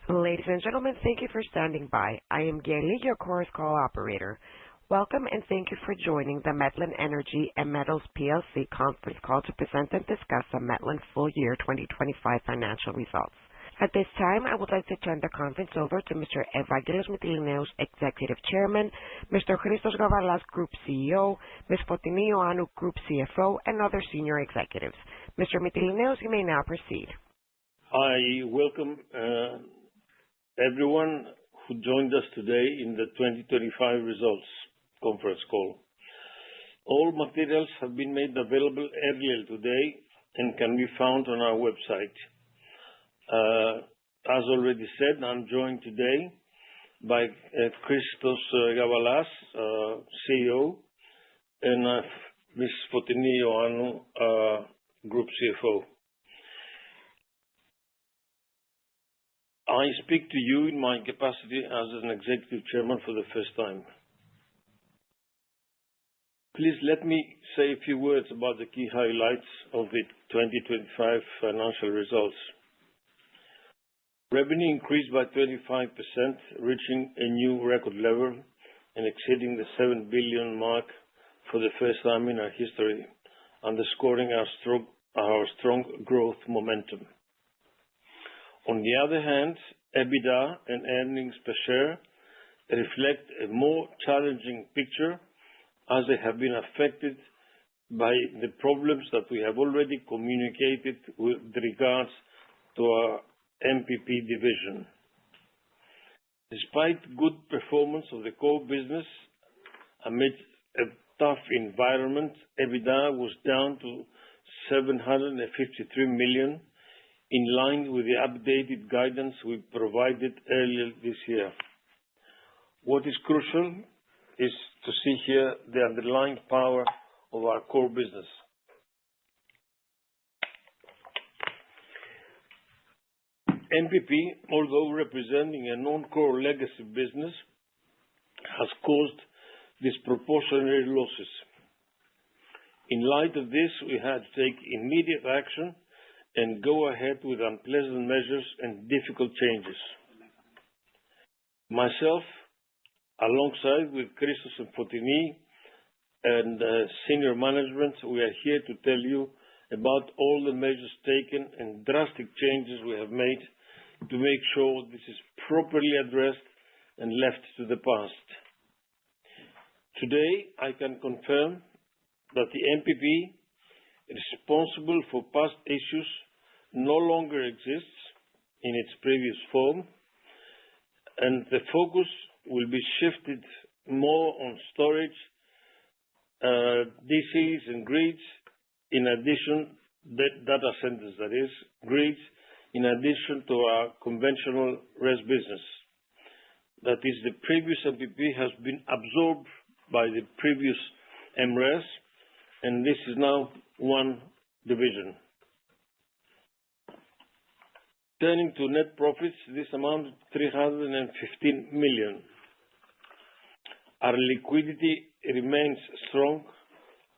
Ladies and gentlemen, thank you for standing by. I am Gaily, your Chorus Call operator. Welcome and thank you for joining the Metlen Energy and Metals plc conference call to present and discuss the Metlen full year 2025 financial results. At this time, I would like to turn the conference over to Mr. Evangelos Mytilineos, Executive Chairman, Mr. Christos Gavalas, Group CEO, Ms. Fotini Ioannou, Group CFO, and other senior executives. Mr. Mytilineos, you may now proceed. I welcome everyone who joined us today in the 2025 results conference call. All materials have been made available earlier today and can be found on our website. As already said, I'm joined today by Christos Gavalas, CEO, and Ms. Fotini Ioannou, Group CFO. I speak to you in my capacity as an Executive Chairman for the first time. Please let me say a few words about the key highlights of the 2025 financial results. Revenue increased by 25%, reaching a new record level and exceeding the 7 billion mark for the first time in our history, underscoring our strong growth momentum. On the other hand, EBITDA and earnings per share reflect a more challenging picture as they have been affected by the problems that we have already communicated with regards to our MPP division. Despite good performance of the core business amid a tough environment, EBITDA was down to 753 million, in line with the updated guidance we provided earlier this year. What is crucial is to see here the underlying power of our core business. MPP, although representing a non-core legacy business, has caused disproportionate losses. In light of this, we had to take immediate action and go ahead with unpleasant measures and difficult changes. Myself, alongside with Christos and Fotini and senior management, we are here to tell you about all the measures taken and drastic changes we have made to make sure this is properly addressed and left to the past. Today, I can confirm that the MPP responsible for past issues no longer exists in its previous form, and the focus will be shifted more on storage, DCs and grids, in addition, data centers that is, grids, in addition to our conventional RES business. That is, the previous MPP has been absorbed by the previous MRES, and this is now one division. Turning to net profits, this amounted to 315 million. Our liquidity remains strong,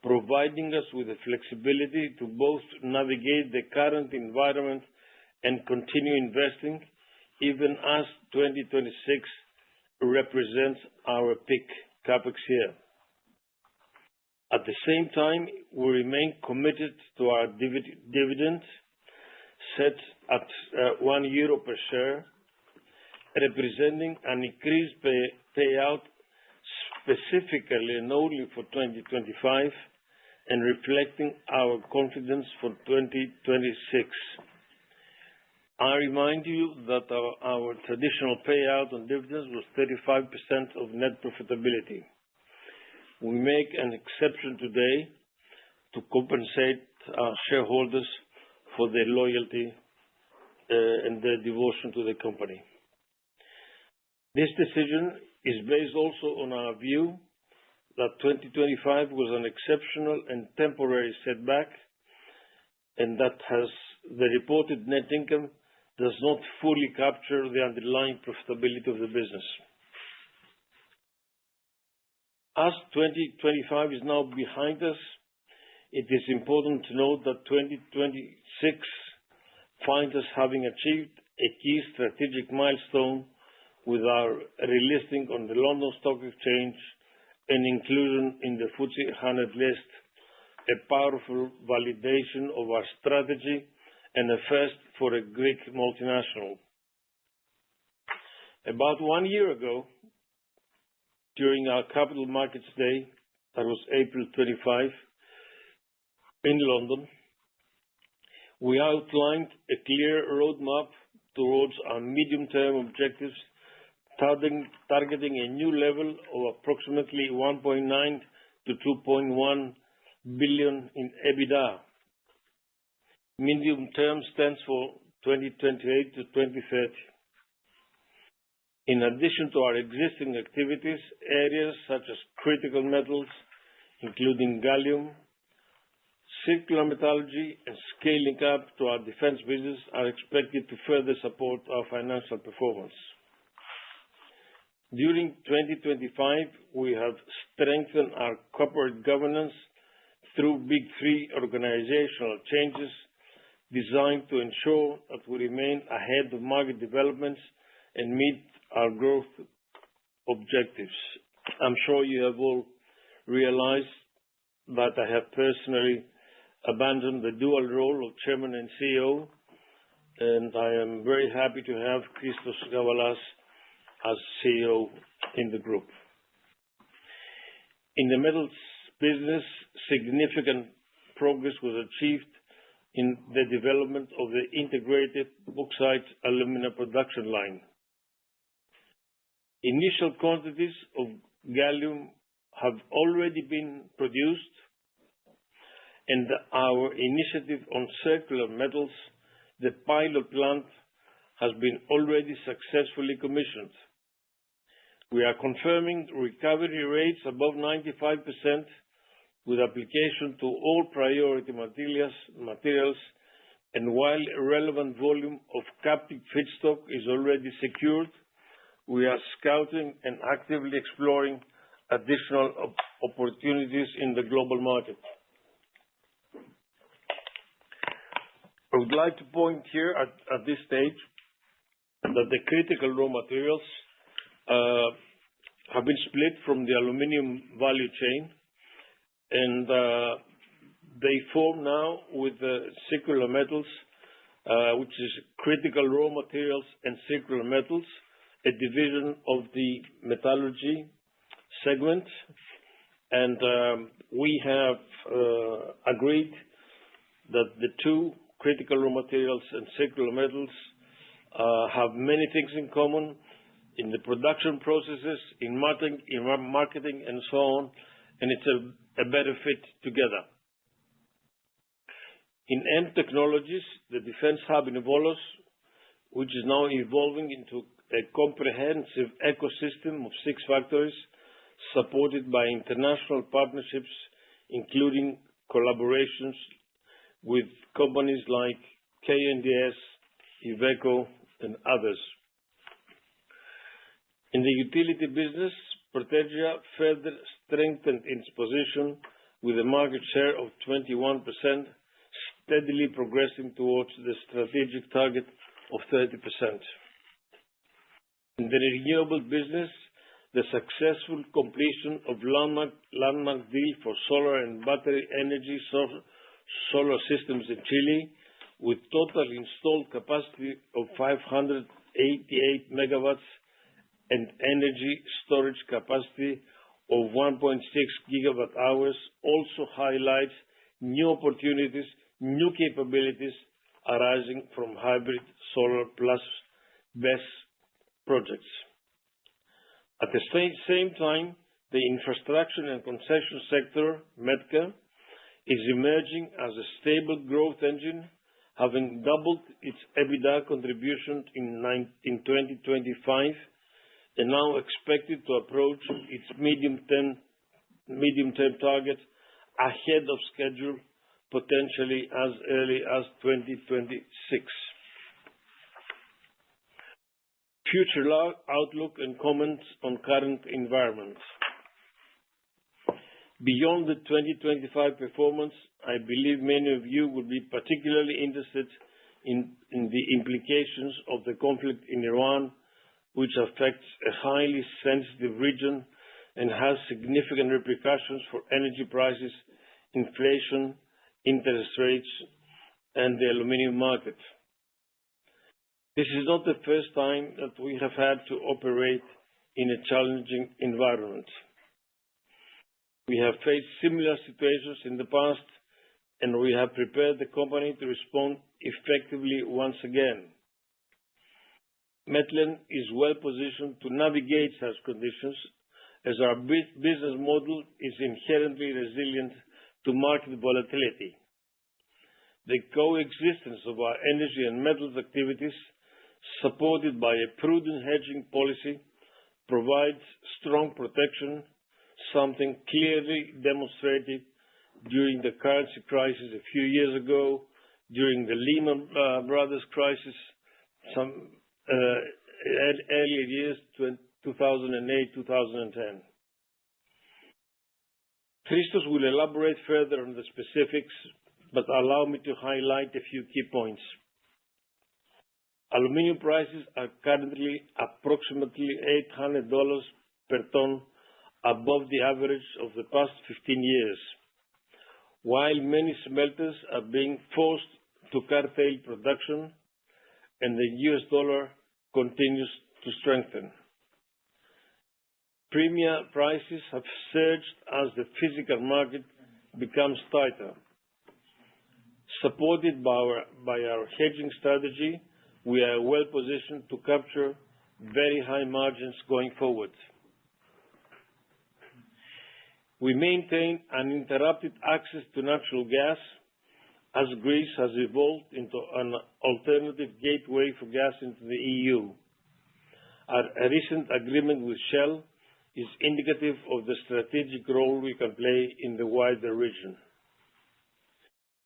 providing us with the flexibility to both navigate the current environment and continue investing, even as 2026 represents our peak capex year. At the same time, we remain committed to our dividend, set at €1 per share, representing an increased payout specifically and only for 2025 and reflecting our confidence for 2026. I remind you that our traditional payout on dividends was 35% of net profitability. We make an exception today to compensate our shareholders for their loyalty and their devotion to the company. This decision is based also on our view that 2025 was an exceptional and temporary setback, and that the reported net income does not fully capture the underlying profitability of the business. As 2025 is now behind us, it is important to note that 2026 finds us having achieved a key strategic milestone with our relisting on the London Stock Exchange and inclusion in the FTSE 100 list, a powerful validation of our strategy and a first for a Greek multinational. About 1 year ago, during our Capital Markets Day, that was April 25, in London, we outlined a clear roadmap towards our medium-term objectives, targeting a new level of approximately 1.9 to 2.1 billion in EBITDA. Medium term stands for 2028 to 2030. In addition to our existing activities, areas such as critical metals, including gallium, circular metallurgy, and scaling up to our defense business are expected to further support our financial performance. During 2025, we have strengthened our corporate governance through Big Three organizational changes designed to ensure that we remain ahead of market developments and meet our growth objectives. I'm sure you have all realized that I have personally abandoned the dual role of Chairman and CEO, and I am very happy to have Christos Gavalas as CEO in the group. In the metals business, significant progress was achieved in the development of the integrated bauxite alumina production line. Initial quantities of gallium have already been produced, and our initiative on circular metals, the pilot plant, has been already successfully commissioned. We are confirming recovery rates above 95% with application to all priority materials, and while a relevant volume of captive feedstock is already secured, we are scouting and actively exploring additional opportunities in the global market. I would like to point here at this stage that the critical raw materials have been split from the aluminium value chain, and they form now with the circular metals, which is critical raw materials and circular metals, a division of the metallurgy segment. And we have agreed that the two critical raw materials and circular metals have many things in common in the production processes, in marketing, and so on, and it's a better fit together. In end technologies, the defense hub in Volos, which is now evolving into a comprehensive ecosystem of 6 factories, supported by international partnerships, including collaborations with companies like KNDS, Iveco, and others. In the utility business, Protergia further strengthened its position with a market share of 21%, steadily progressing towards the strategic target of 30%. In the renewable business, the successful completion of landmark deal for solar and battery energy solar systems in Chile, with total installed capacity of 588 megawatts and energy storage capacity of 1.6 gigawatt hours, also highlights new opportunities, new capabilities arising from hybrid solar plus BESS projects. At the same time, the infrastructure and concession sector, METCA, is emerging as a stable growth engine, having doubled its EBITDA contribution in 2025, and now expected to approach its medium-term target ahead of schedule, potentially as early as 2026. Future outlook and comments on current environment. Beyond the 2025 performance, I believe many of you would be particularly interested in the implications of the conflict in Iran, which affects a highly sensitive region and has significant repercussions for energy prices, inflation, interest rates, and the aluminum market. This is not the first time that we have had to operate in a challenging environment. We have faced similar situations in the past, and we have prepared the company to respond effectively once again. Metlen is well positioned to navigate such conditions, as our business model is inherently resilient to market volatility. The coexistence of our energy and metals activities, supported by a prudent hedging policy, provides strong protection, something clearly demonstrated during the currency crisis a few years ago, during the Lehman Brothers crisis, some earlier years, 2008, 2010. Christos will elaborate further on the specifics, but allow me to highlight a few key points. Aluminium prices are currently approximately $800 per ton above the average of the past 15 years, while many smelters are being forced to curtail production and the US dollar continues to strengthen. Premium prices have surged as the physical market becomes tighter. Supported by our hedging strategy, we are well positioned to capture very high margins going forward. We maintain uninterrupted access to natural gas as Greece has evolved into an alternative gateway for gas into the EU. Our recent agreement with Shell is indicative of the strategic role we can play in the wider region.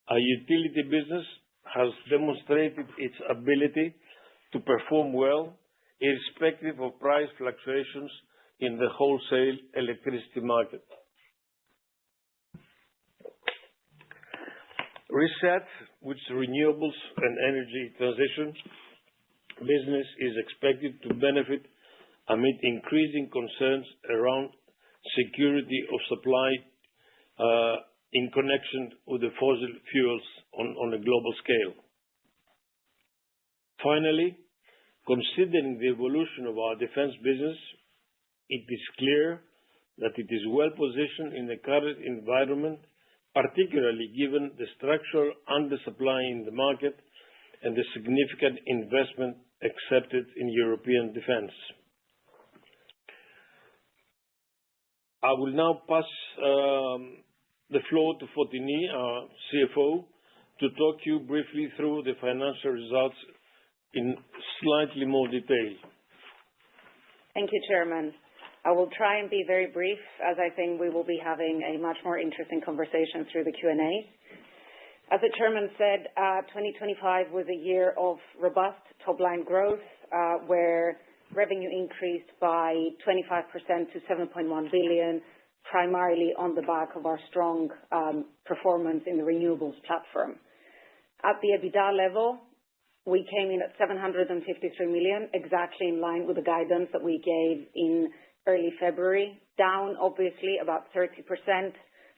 Our utility business has demonstrated its ability to perform well, irrespective of price fluctuations in the wholesale electricity market. Reset, which renewables and energy transition business is expected to benefit amid increasing concerns around security of supply in connection with the fossil fuels on a global scale. Finally, considering the evolution of our defense business, it is clear that it is well positioned in the current environment, particularly given the structural undersupply in the market and the significant investment accepted in European defense. I will now pass the floor to Fotini, our CFO, to talk you briefly through the financial results in slightly more detail. Thank you, Chairman. I will try and be very brief, as I think we will be having a much more interesting conversation through the Q&A. As the Chairman said, 2025 was a year of robust top-line growth, where revenue increased by 25% to 7.1 billion, primarily on the back of our strong performance in the renewables platform. At the EBITDA level, we came in at 753 million, exactly in line with the guidance that we gave in early February, down obviously about 30%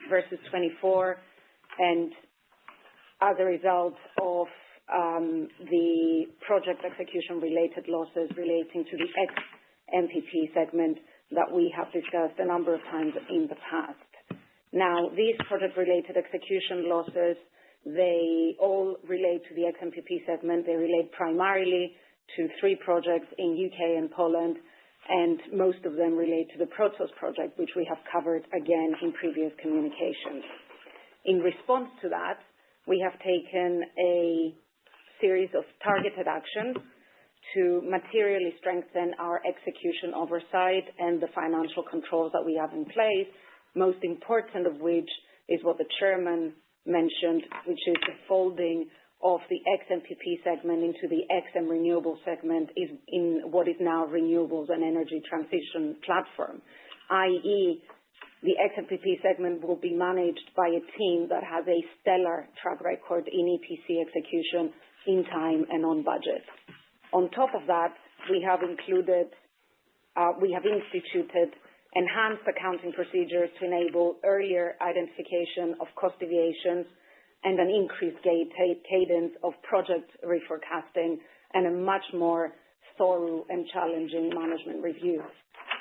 versus 24, and as a result of the project execution related losses relating to the ex-MPP segment that we have discussed a number of times in the past. Now, these project related execution losses, they all relate to the ex-MPP segment. They relate primarily to 3 projects in UK and Poland, and most of them relate to the Protos project, which we have covered again in previous communications. In response to that, we have taken a series of targeted actions to materially strengthen our execution oversight and the financial controls that we have in place, most important of which is what the Chairman mentioned, which is the folding of the ex-MPP segment into the ex-M renewable segment in what is now renewables and energy transition platform, i.e. the ex-MPP segment will be managed by a team that has a stellar track record in EPC execution in time and on budget. On top of that, we have instituted enhanced accounting procedures to enable earlier identification of cost deviations and an increased cadence of project reforecasting and a much more thorough and challenging management review.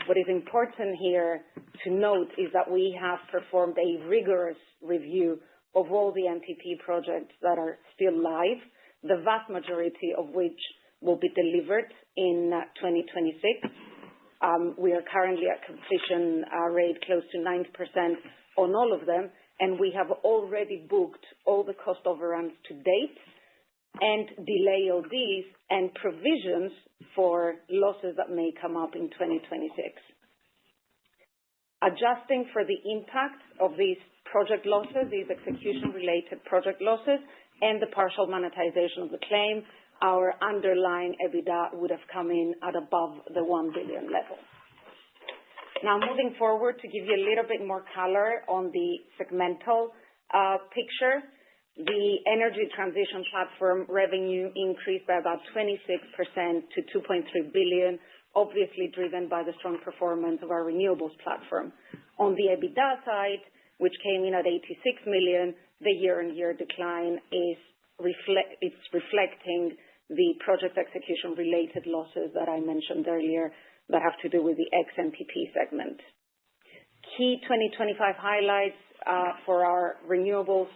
What is important here to note is that we have performed a rigorous review of all the NTP projects that are still live, the vast majority of which will be delivered in 2026. We are currently at completion rate close to 90% on all of them, and we have already booked all the cost overruns to date and delay ODs and provisions for losses that may come up in 2026. Adjusting for the impact of these project losses, these execution-related project losses, and the partial monetization of the claim, our underlying EBITDA would have come in at above the 1 billion level. Now, moving forward to give you a little bit more color on the segmental picture, the energy transition platform revenue increased by about 26% to 2.3 billion, obviously driven by the strong performance of our renewables platform. On the EBITDA side, which came in at 86 million, the year-on-year decline is reflecting the project execution-related losses that I mentioned earlier that have to do with the ex-NTP segment. Key 2025 highlights for our renewables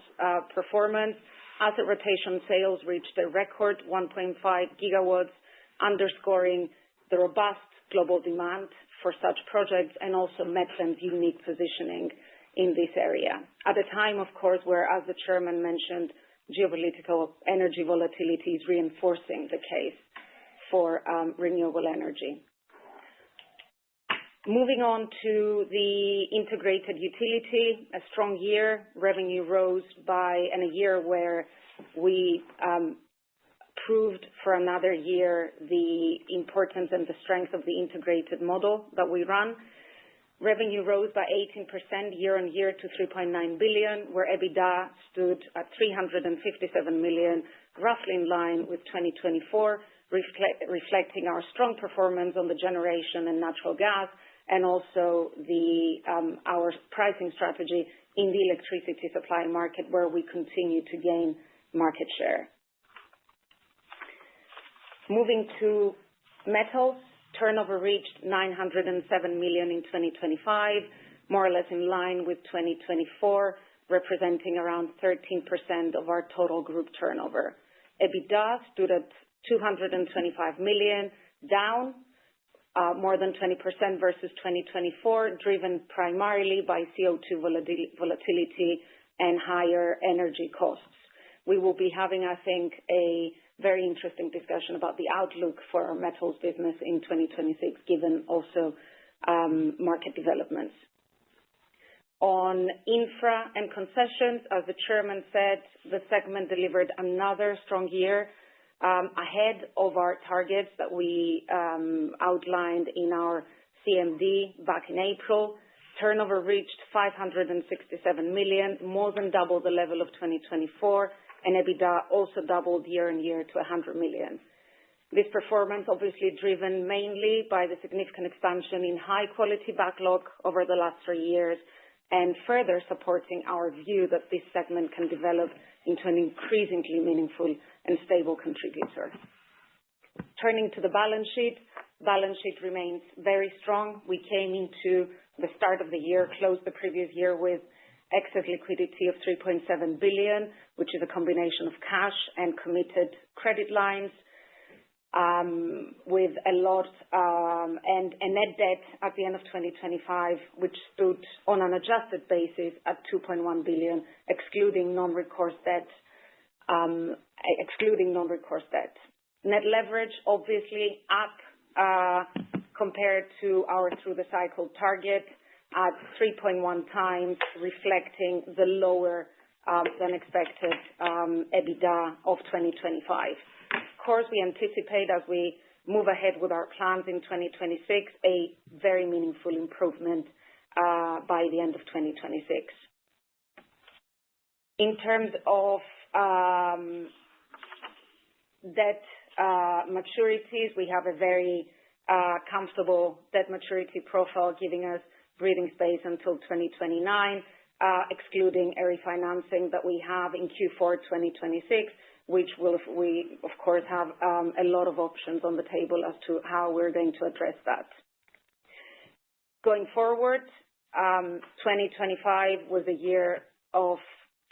performance: asset rotation sales reached a record 1.5 gigawatts, underscoring the robust global demand for such projects and also Metlen's unique positioning in this area. At a time, of course, where, as the chairman mentioned, geopolitical energy volatility is reinforcing the case for renewable energy. Moving on to the integrated utility, a strong year. Revenue rose in a year where we proved for another year the importance and the strength of the integrated model that we run. Revenue rose by 18% year-on-year to 3.9 billion, where EBITDA stood at 357 million, roughly in line with 2024, reflecting our strong performance on the generation and natural gas, and also our pricing strategy in the electricity supply market, where we continue to gain market share. Moving to metals, turnover reached 907 million in 2025, more or less in line with 2024, representing around 13% of our total group turnover. EBITDA stood at 225 million, down more than 20% versus 2024, driven primarily by CO2 volatility and higher energy costs. We will be having, I think, a very interesting discussion about the outlook for our metals business in 2026, given also market developments. On infra and concessions, as the chairman said, the segment delivered another strong year, ahead of our targets that we outlined in our CMD back in April. Turnover reached 567 million, more than double the level of 2024, and EBITDA also doubled year-on-year to 100 million. This performance obviously driven mainly by the significant expansion in high-quality backlog over the last 3 years, and further supporting our view that this segment can develop into an increasingly meaningful and stable contributor. Turning to the balance sheet remains very strong. We came into the start of the year, closed the previous year with excess liquidity of 3.7 billion, which is a combination of cash and committed credit lines, with a lot and a net debt at the end of 2025, which stood on an adjusted basis at 2.1 billion, excluding non-recourse debt. Net leverage obviously up compared to our through-the-cycle target at 3.1 times, reflecting the lower than expected EBITDA of 2025. Of course, we anticipate, as we move ahead with our plans in 2026, a very meaningful improvement by the end of 2026. In terms of debt maturities. We have a very comfortable debt maturity profile, giving us breathing space until 2029, excluding a refinancing that we have in Q4 2026, which we, of course, have a lot of options on the table as to how we're going to address that. Going forward, 2025 was a year of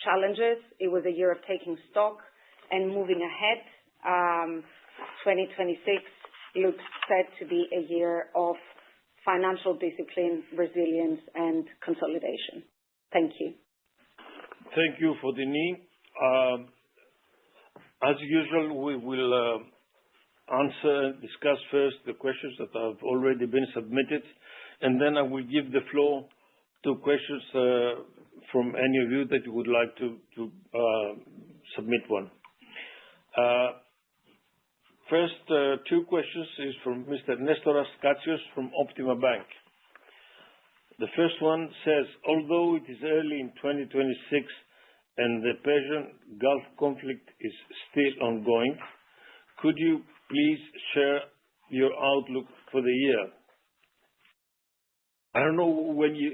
challenges. It was a year of taking stock and moving ahead. 2026 looks set to be a year of financial discipline, resilience, and consolidation. Thank you. Thank you, Fotini. As usual, we will answer and discuss first the questions that have already been submitted, and then I will give the floor to questions from any of you that you would like to submit one. First, two questions is from Mr. Nestoras Katsios from Optima Bank. The first one says, although it is early in 2026 and the Persian Gulf conflict is still ongoing, could you please share your outlook for the year? I don't know when you,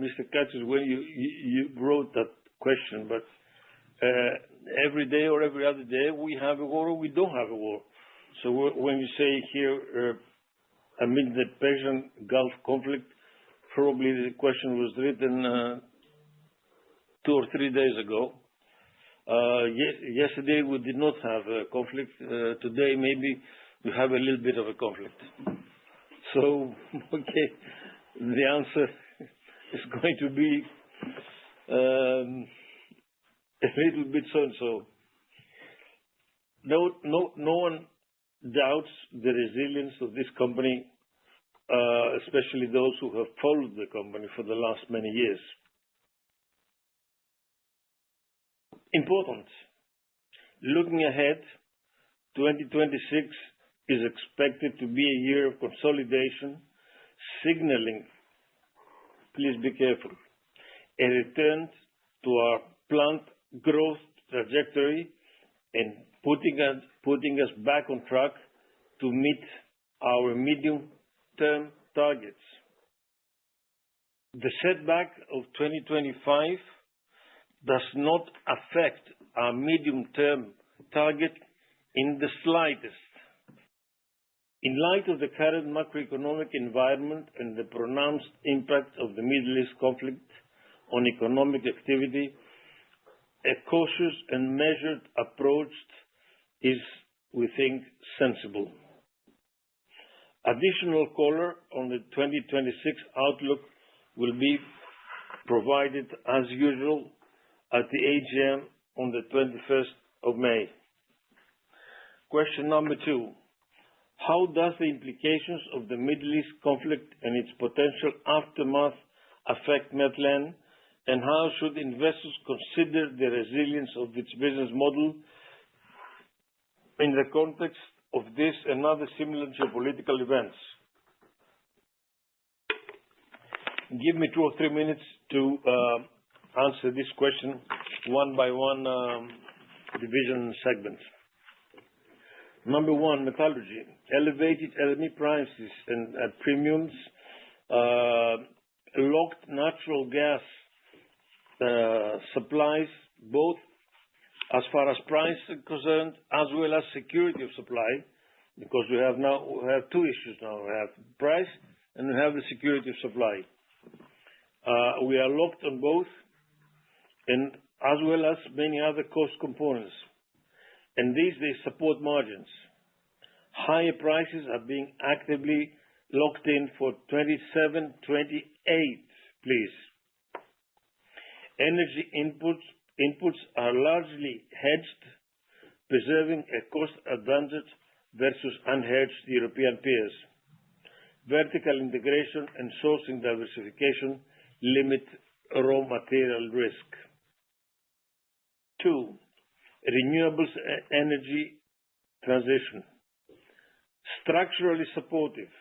Mr. Katsios, when you wrote that question, but every day or every other day we have a war or we don't have a war. So when you say here, amid the Persian Gulf conflict, probably the question was written 2 or 3 days ago. Yesterday we did not have a conflict. Today maybe we have a little bit of a conflict. So, okay, the answer is going to be a little bit so and so. No one doubts the resilience of this company, especially those who have followed the company for the last many years. Important. Looking ahead, 2026 is expected to be a year of consolidation, signaling, please be careful, a return to our planned growth trajectory and putting us back on track to meet our medium-term targets. The setback of 2025 does not affect our medium-term target in the slightest. In light of the current macroeconomic environment and the pronounced impact of the Middle East conflict on economic activity, a cautious and measured approach is, we think, sensible. Additional color on the 2026 outlook will be provided as usual at the AGM on the 21st of May. Question number 2. How does the implications of the Middle East conflict and its potential aftermath affect Metlen, and how should investors consider the resilience of its business model in the context of this and other similar geopolitical events? Give me 2 or 3 minutes to answer this question one by one, division segment. Number 1, metallurgy. Elevated LME prices and premiums, locked natural gas supplies, both as far as price is concerned as well as security of supply, because we have 2 issues now. We have price and we have the security of supply. We are locked on both, and as well as many other cost components. And these, they support margins. Higher prices are being actively locked in for 27, 28, please. Energy inputs are largely hedged, preserving a cost advantage versus unhedged European peers. Vertical integration and sourcing diversification limit raw material risk. 2. Renewables energy transition. Structurally supportive.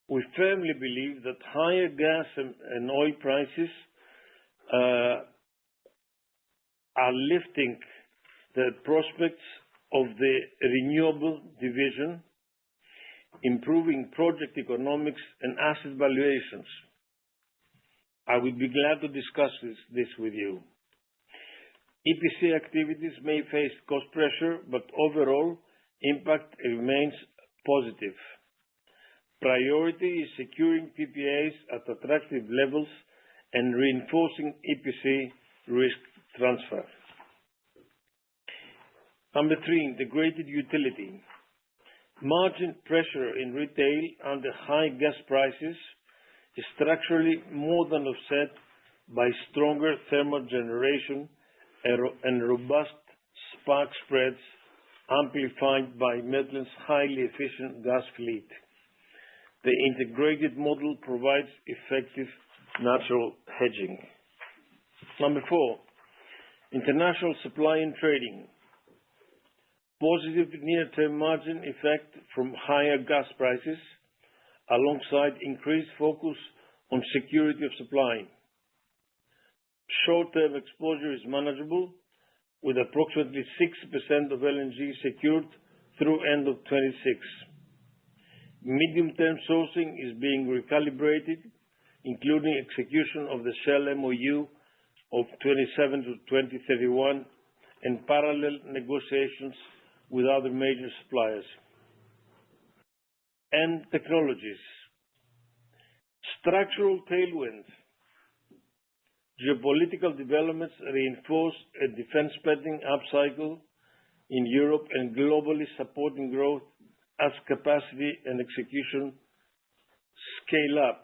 We firmly believe that higher gas and oil prices are lifting the prospects of the renewable division, improving project economics and asset valuations. I would be glad to discuss this with you. EPC activities may face cost pressure, but overall impact remains positive. Priority is securing PPAs at attractive levels and reinforcing EPC risk transfer. Number 3, integrated utility. Margin pressure in retail under high gas prices is structurally more than offset by stronger thermal generation and robust spark spreads amplified by Metlen's highly efficient gas fleet. The integrated model provides effective natural hedging. Number 4, international supply and trading. Positive near-term margin effect from higher gas prices alongside increased focus on security of supply. Short-term exposure is manageable with approximately 6% of LNG secured through end of 26. Medium-term sourcing is being recalibrated, including execution of the Shell MOU of 27 to 2031 and parallel negotiations with other major suppliers. And technologies. Structural tailwinds. Geopolitical developments reinforce a defense spending upcycle in Europe and globally supporting growth as capacity and execution scale up.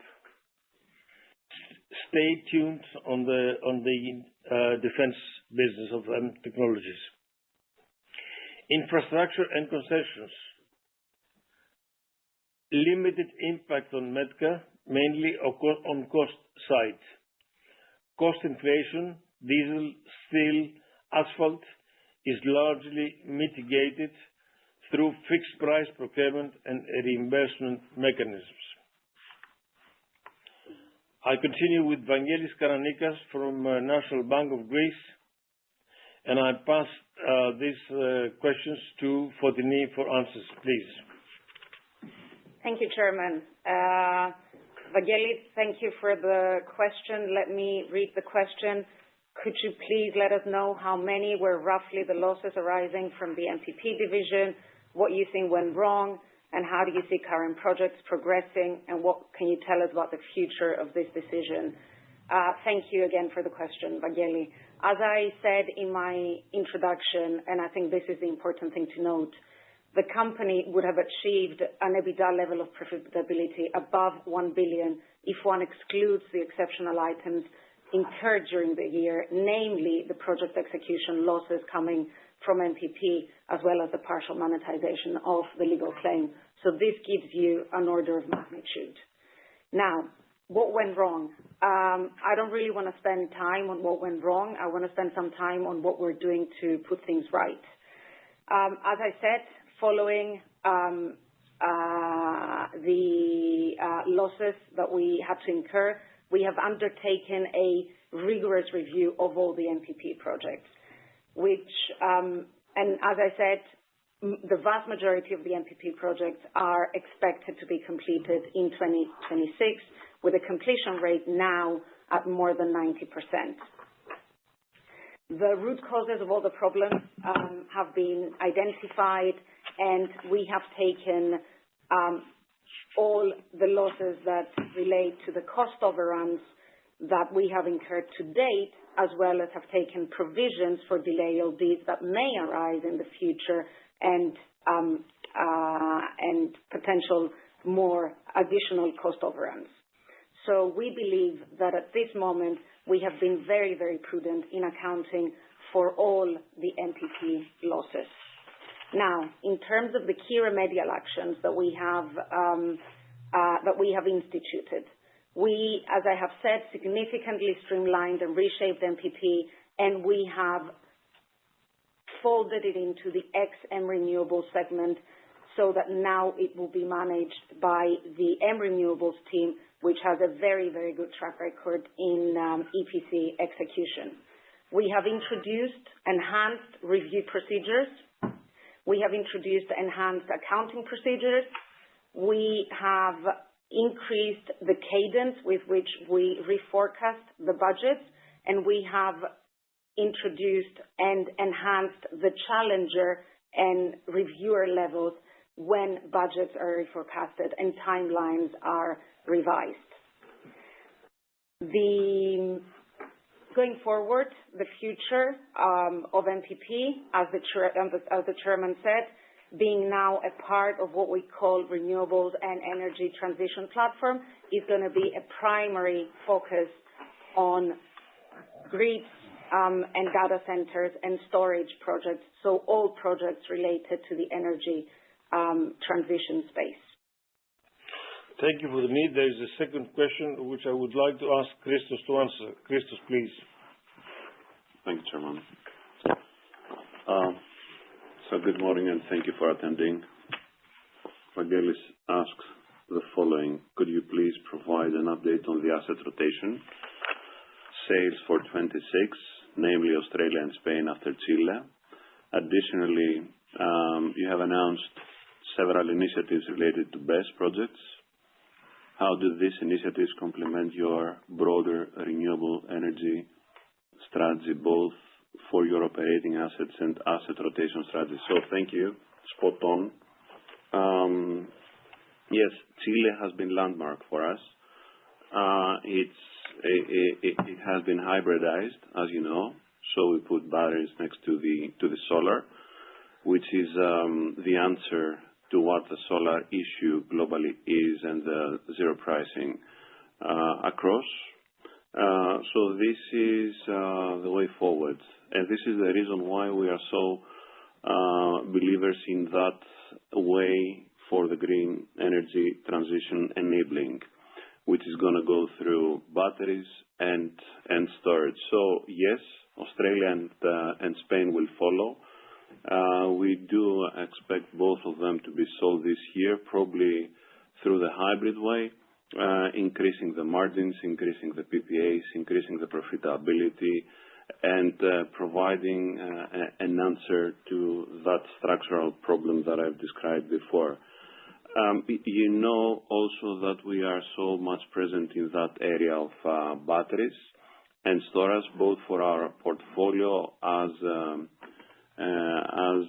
Stay tuned on the defense business of technologies. Infrastructure and concessions. Limited impact on Metka, mainly on cost side. Cost inflation, diesel, steel, asphalt, is largely mitigated through fixed price procurement and reimbursement mechanisms. I continue with Vangelis Karanikas from National Bank of Greece, and I pass these questions to Fotini for answers, please. Thank you, Chairman. Vangelis, thank you for the question. Let me read the question. Could you please let us know how many were roughly the losses arising from the MPP division, what you think went wrong, and how do you see current projects progressing, and what can you tell us about the future of this decision? Thank you again for the question, Vangelis. As I said in my introduction, and I think this is the important thing to note, the company would have achieved an EBITDA level of profitability above 1 billion if one excludes the exceptional items incurred during the year, namely the project execution losses coming from MPP, as well as the partial monetization of the legal claim. So this gives you an order of magnitude. Now, what went wrong? I don't really want to spend time on what went wrong. I want to spend some time on what we're doing to put things right. As I said, following the losses that we had to incur, we have undertaken a rigorous review of all the MPP projects, which, and as I said, the vast majority of the MPP projects are expected to be completed in 2026, with a completion rate now at more than 90%. The root causes of all the problems have been identified, and we have taken all the losses that relate to the cost overruns that we have incurred to date, as well as have taken provisions for delay LDs that may arise in the future and potential more additional cost overruns. So we believe that at this moment we have been very, very prudent in accounting for all the MPP losses. Now, in terms of the key remedial actions that we have instituted, we, as I have said, significantly streamlined and reshaped MPP, and we have folded it into the ex-M Renewables segment so that now it will be managed by the M Renewables team, which has a very, very good track record in EPC execution. We have introduced enhanced review procedures. We have introduced enhanced accounting procedures. We have increased the cadence with which we reforecast the budgets, and we have introduced and enhanced the challenger and reviewer levels when budgets are reforecasted and timelines are revised. Going forward, the future of MPP, as the chairman said, being now a part of what we call renewables and energy transition platform, is going to be a primary focus on grids and data centers and storage projects, so all projects related to the energy transition space. Thank you for the need. There is a second question which I would like to ask Christos to answer. Christos, please. Thank you, Chairman. So good morning and thank you for attending. Vangelis asks the following. Could you please provide an update on the asset rotation? Sales for 26, namely Australia and Spain after Chile. Additionally, you have announced several initiatives related to BESS projects. How do these initiatives complement your broader renewable energy strategy, both for your operating assets and asset rotation strategy? So thank you. Spot on. Yes, Chile has been landmark for us. It has been hybridized, as you know. So we put batteries next to the solar, which is the answer to what the solar issue globally is and the zero pricing across. So this is the way forward. And this is the reason why we are so believers in that way for the green energy transition enabling, which is going to go through batteries and storage. So yes, Australia and Spain will follow. We do expect both of them to be sold this year, probably through the hybrid way, increasing the margins, increasing the PPAs, increasing the profitability, and providing an answer to that structural problem that I've described before. You know also that we are so much present in that area of batteries and storage, both for our portfolio as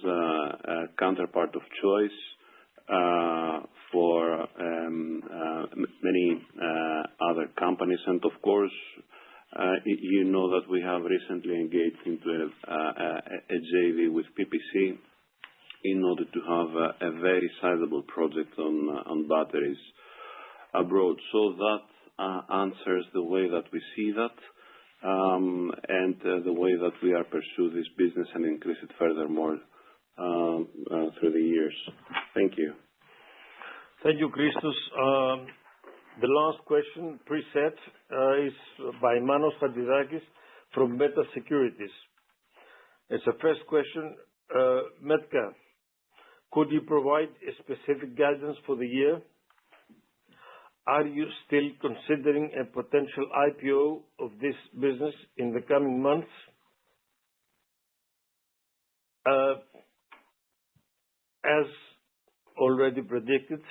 a counterpart of choice for many other companies. And of course, you know that we have recently engaged into a JV with PPC in order to have a very sizable project on batteries abroad. So that answers the way that we see that. And the way that we are pursue this business and increase it furthermore through the years. Thank you. Thank you, Christos. The last question, preset, is by Manos Fantidakis from Meta Securities. It's a first question. Metka, could you provide a specific guidance for the year? Are you still considering a potential IPO of this business in the coming months? As already predicted,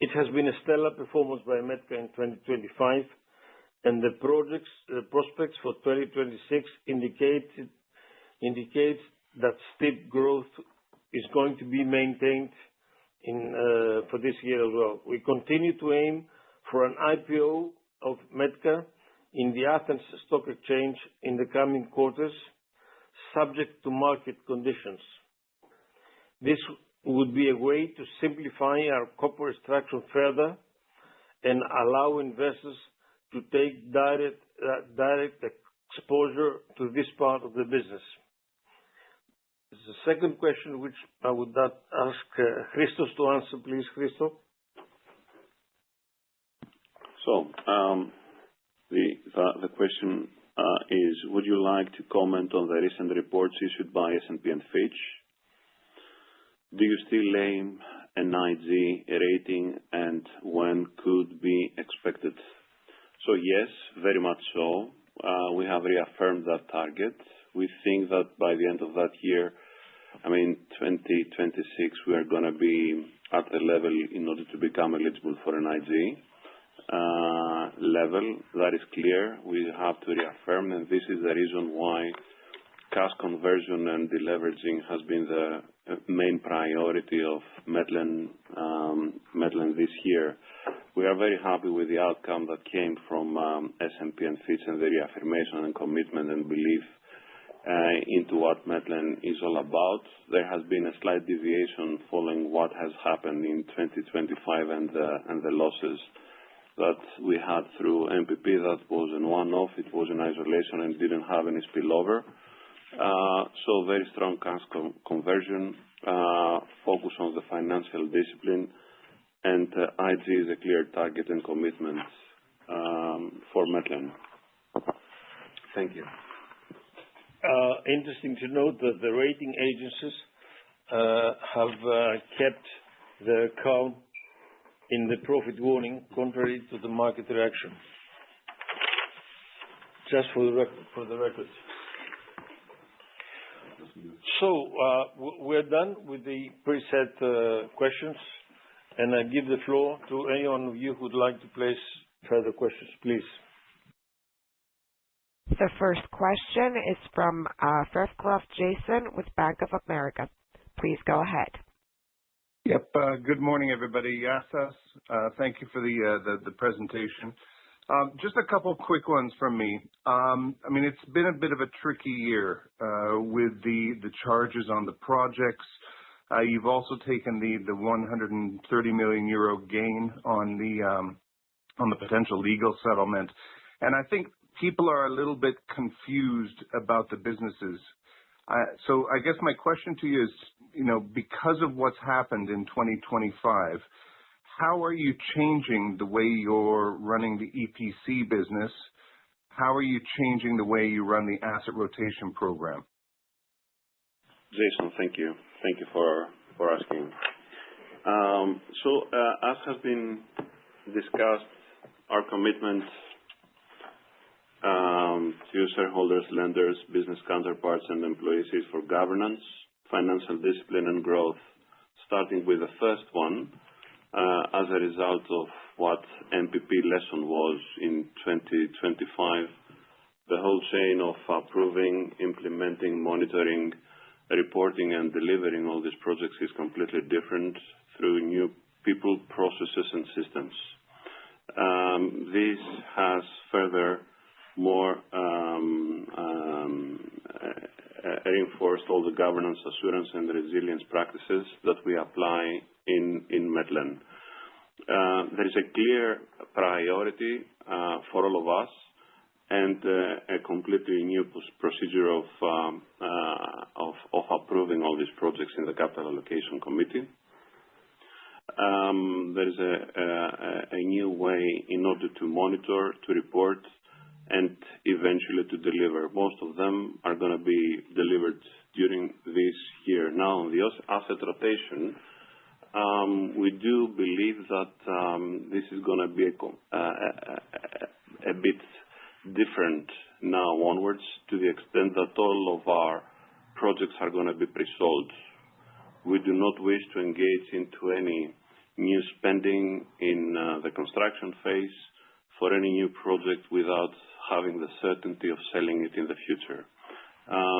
it has been a stellar performance by Metka in 2025, and the prospects for 2026 indicates that steep growth is going to be maintained for this year as well. We continue to aim for an IPO of Metka in the Athens Stock Exchange in the coming quarters, subject to market conditions. This would be a way to simplify our corporate structure further and allow investors to take direct exposure to this part of the business. The second question, which I would ask Christos to answer, please, Christos. So, the question is, would you like to comment on the recent reports issued by S&P and Fitch? Do you still aim an IG rating, and when could be expected? So yes, very much so. we have reaffirmed that target. We think that by the end of that year, 2026, we are going to be at the level in order to become eligible for an IG level. That is clear. We have to reaffirm, and this is the reason why cash conversion and deleveraging has been the main priority of Metlen this year. We are very happy with the outcome that came from S&P and Fitch and the reaffirmation and commitment and belief into what Metlen is all about. There has been a slight deviation following what has happened in 2025 and the losses that we had through MPP. That was a one-off. It was in isolation and didn't have any spillover. So very strong cash conversion, focus on the financial discipline, and IG is a clear target and commitment for Metlen. Thank you. Interesting to note that the rating agencies have kept the account in the profit warning, contrary to the market reaction. Just for the record. So we're done with the preset questions, and I give the floor to any one of you who would like to place further questions, please. The first question is from Fairclough Jason with Bank of America. Please go ahead. Yep. Good morning, everybody. Yassas, thank you for the presentation. Just a couple quick ones from me. It's been a bit of a tricky year with the charges on the projects. You've also taken the 130 million euro gain on the potential legal settlement, and I think people are a little bit confused about the businesses. So I guess my question to you is, because of what's happened in 2025, how are you changing the way you're running the EPC business? How are you changing the way you run the asset rotation program? Jason, thank you. Thank you for asking. As has been discussed, our commitment to shareholders, lenders, business counterparts, and employees is for governance, financial discipline, and growth, starting with the first one, as a result of what MPP lesson was in 2025. The whole chain of approving, implementing, monitoring, reporting, and delivering all these projects is completely different through new people, processes, and systems. This has further more reinforced all the governance, assurance, and resilience practices that we apply in Metlen. There is a clear priority for all of us and a completely new procedure of approving all these projects in the Capital Allocation Committee. There is a new way in order to monitor, to report, and eventually to deliver. Most of them are going to be delivered during this year. Now, on the asset rotation, we do believe that this is going to be a bit different now onwards, to the extent that all of our projects are going to be pre-sold. We do not wish to engage into any new spending in the construction phase for any new project without having the certainty of selling it in the future.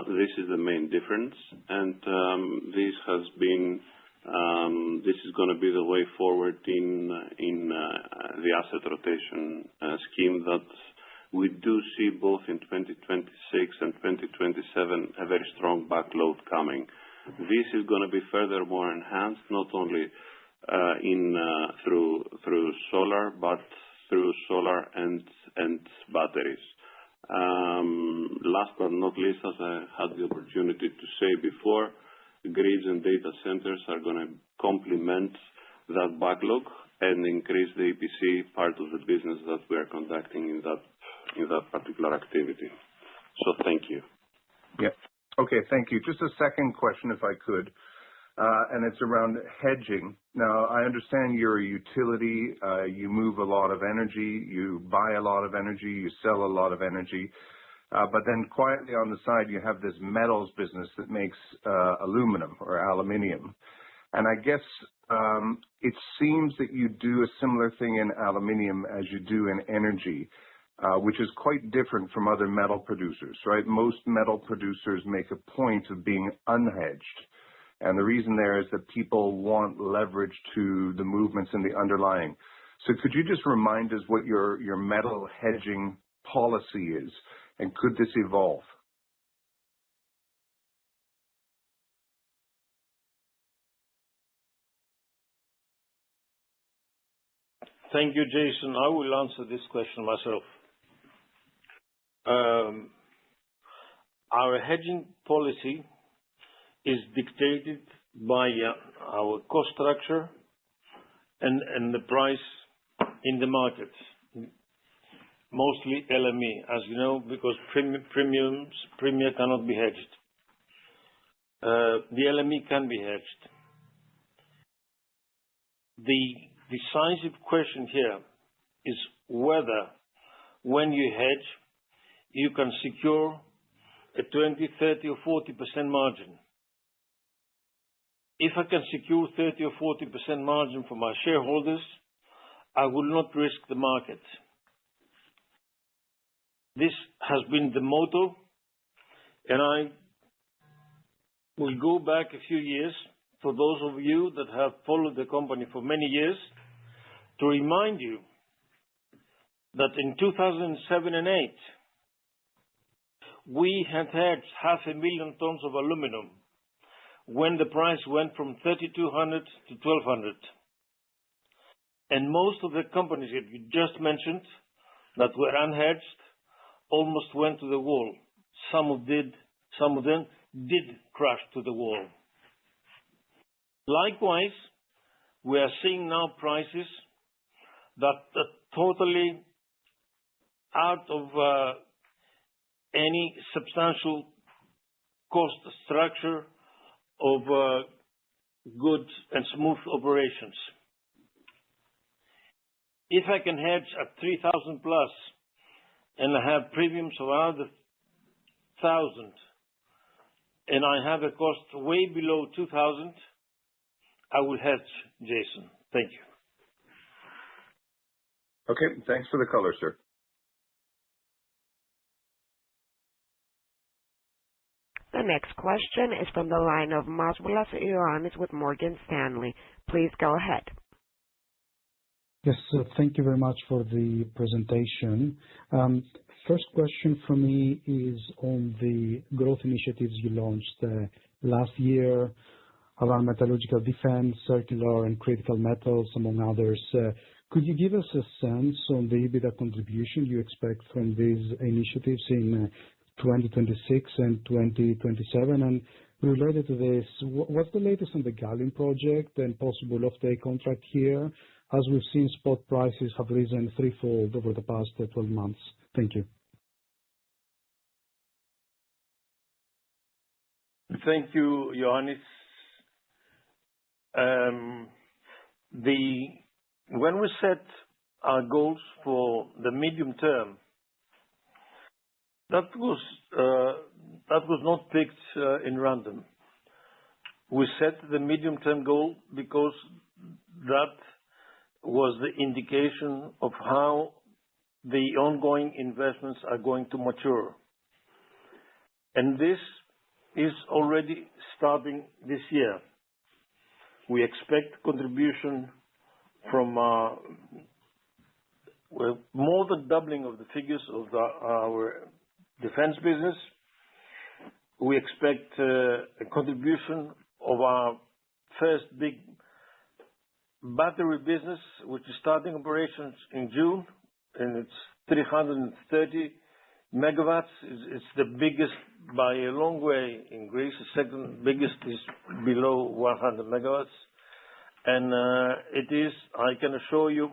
This is the main difference, and this is going to be the way forward in the asset rotation scheme that we do see both in 2026 and 2027 a very strong backload coming. This is going to be furthermore enhanced, not only through solar, but through solar and batteries. Last but not least, as I had the opportunity to say before, grids and data centers are going to complement that backlog and increase the EPC part of the business that we are conducting in that particular activity. So thank you. Yeah. Okay, thank you. Just a second question, if I could. and it's around hedging. Now, I understand you're a utility. You move a lot of energy. You buy a lot of energy. You sell a lot of energy. But then quietly on the side, you have this metals business that makes aluminum or aluminium. And I guess it seems that you do a similar thing in aluminium as you do in energy, which is quite different from other metal producers, right? Most metal producers make a point of being unhedged. And the reason there is that people want leverage to the movements in the underlying. So could you just remind us what your metal hedging policy is, and could this evolve? Thank you, Jason. I will answer this question myself. Our hedging policy is dictated by our cost structure and the price in the market, mostly LME, as you know, because premium cannot be hedged. The LME can be hedged. The decisive question here is whether, when you hedge, you can secure a 20, 30, or 40% margin. If I can secure 30 or 40% margin for my shareholders, I will not risk the market. This has been the motto, and I will go back a few years for those of you that have followed the company for many years to remind you that in 2007 and 8, we had hedged 500,000 tons of aluminum when the price went from 3,200 to 1,200. And most of the companies that you just mentioned that were unhedged almost went to the wall. Some of them did crash to the wall. Likewise, we are seeing now prices that are totally out of any substantial cost structure of good and smooth operations. If I can hedge at 3,000 plus and I have premiums of another 1,000 and I have a cost way below 2,000, I will hedge, Jason. Thank you. Okay, thanks for the color, sir. The next question is from the line of Masvoulas Ioannis with Morgan Stanley. Please go ahead. Yes, thank you very much for the presentation. First question for me is on the growth initiatives you launched last year around metallurgical defense, circular and critical metals, among others. Could you give us a sense on the EBITDA contribution you expect from these initiatives in 2026 and 2027? And related to this, what's the latest on the gallium project and possible offtake contract here, as we've seen spot prices have risen threefold over the past 12 months? Thank you. Thank you, Ioannis. When we set our goals for the medium term, that was not picked in random. We set the medium term goal because that was the indication of how the ongoing investments are going to mature. And this is already starting this year. We expect contribution from more than doubling of the figures of our defense business. We expect a contribution of our first big battery business, which is starting operations in June, and it's 330 megawatts. It's the biggest by a long way in Greece. The second biggest is below 100 megawatts. And it is, I can assure you,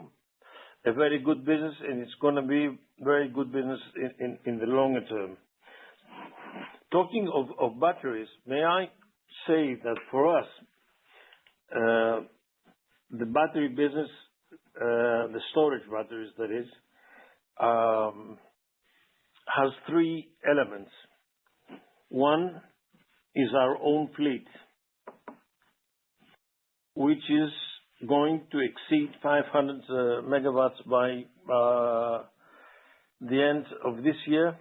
a very good business, and it's going to be very good business in the longer term. Talking of batteries, may I say that for us, the battery business, the storage batteries that is, has three elements. One is our own fleet, which is going to exceed 500 megawatts by the end of this year,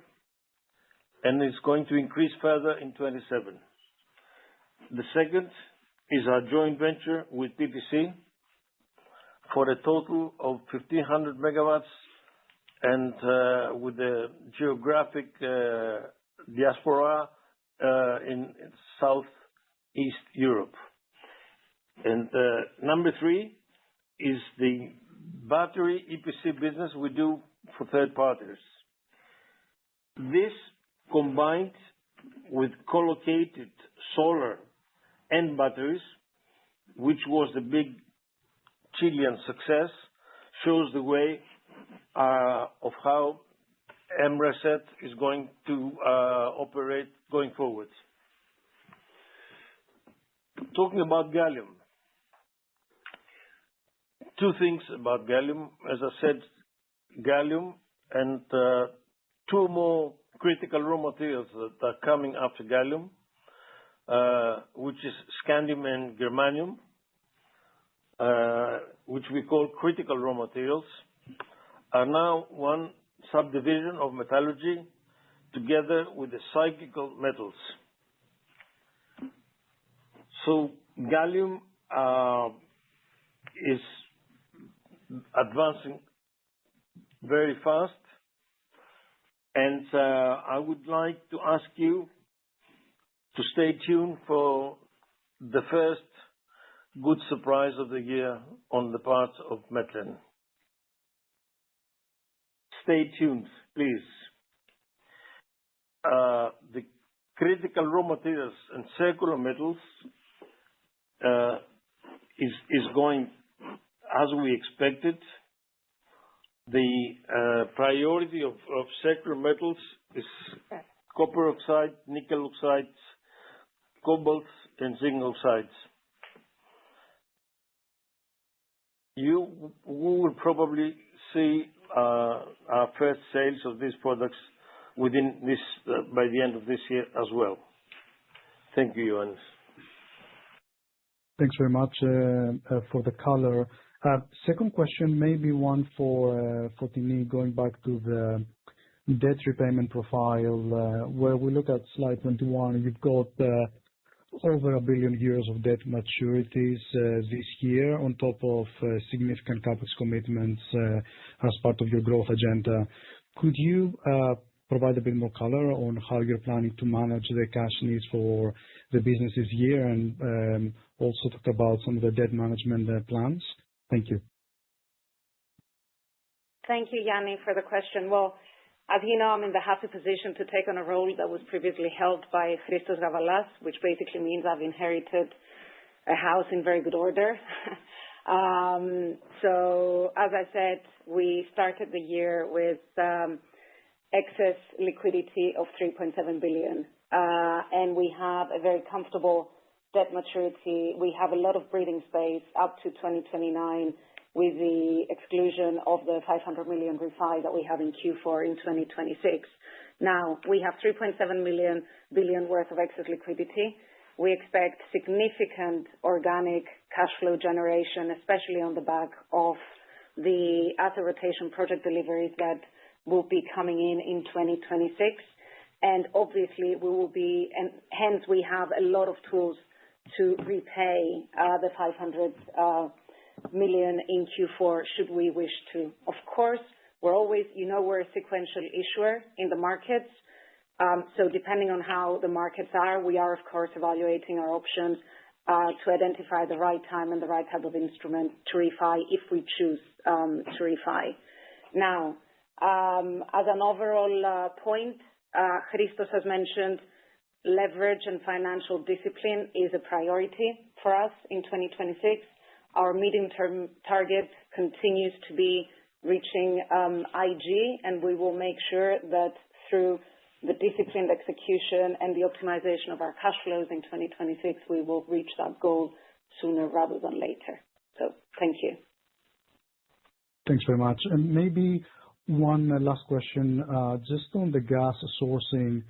and it's going to increase further in 27. The second is our joint venture with PPC for a total of 1,500 megawatts, and with the geographic diaspora in Southeast Europe. And number three is the battery EPC business we do for third parties. This, combined with co-located solar and batteries, which was the big Chilean success, shows the way of how Emreset is going to operate going forward. Talking about gallium. Two things about gallium. As I said, gallium and two more critical raw materials that are coming after gallium, which is scandium and germanium, which we call critical raw materials, are now one subdivision of metallurgy together with the cyclical metals. So gallium is advancing very fast, and I would like to ask you to stay tuned for the first good surprise of the year on the part of Metlen. Stay tuned, please. The critical raw materials and circular metals is going as we expected. The priority of circular metals is copper oxide, nickel oxides, cobalt, and zinc oxides. You will probably see our first sales of these products within this by the end of this year as well. Thank you, Ioannis. Thanks very much for the color. Second question, maybe one for Tini, going back to the debt repayment profile, where we look at slide 21, you've got over 1 billion euros of debt maturities this year, on top of significant CapEx commitments as part of your growth agenda. Could you provide a bit more color on how you're planning to manage the cash needs for the business this year, and also talk about some of the debt management plans? Thank you. Thank you, Yanni, for the question. Well, as you know, I'm in the happy position to take on a role that was previously held by Christos Gavalas, which basically means I've inherited a house in very good order. So, as I said, we started the year with excess liquidity of 3.7 billion. And we have a very comfortable debt maturity. We have a lot of breathing space up to 2029, with the exclusion of the 500 million refi that we have in Q4 in 2026. Now, we have 3.7 billion worth of excess liquidity. We expect significant organic cash flow generation, especially on the back of the asset rotation project deliveries that will be coming in 2026. And obviously, we will be, and hence we have a lot of tools to repay the 500 million in Q4 should we wish to. Of course, we're always, we're a sequential issuer in the markets. So depending on how the markets are, we are, of course, evaluating our options to identify the right time and the right type of instrument to refi if we choose to refi. Now, as an overall point, Christos has mentioned leverage and financial discipline is a priority for us in 2026. Our medium-term target continues to be reaching IG, and we will make sure that through the disciplined execution and the optimization of our cash flows in 2026, we will reach that goal sooner rather than later. So thank you. Thanks very much. And maybe one last question, just on the gas sourcing.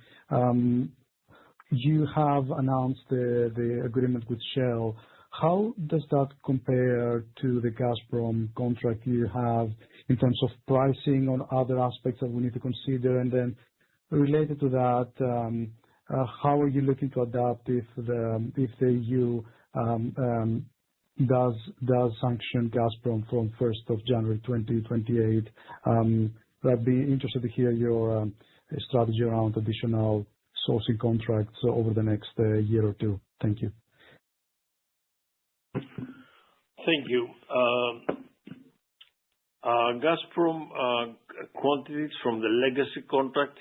You have announced the agreement with Shell. How does that compare to the Gazprom contract you have in terms of pricing on other aspects that we need to consider? And then related to that, how are you looking to adapt if the EU does sanction Gazprom from 1st of January 2028? I'd be interested to hear your strategy around additional sourcing contracts over the next year or two. Thank you. Thank you. Gazprom quantities from the legacy contract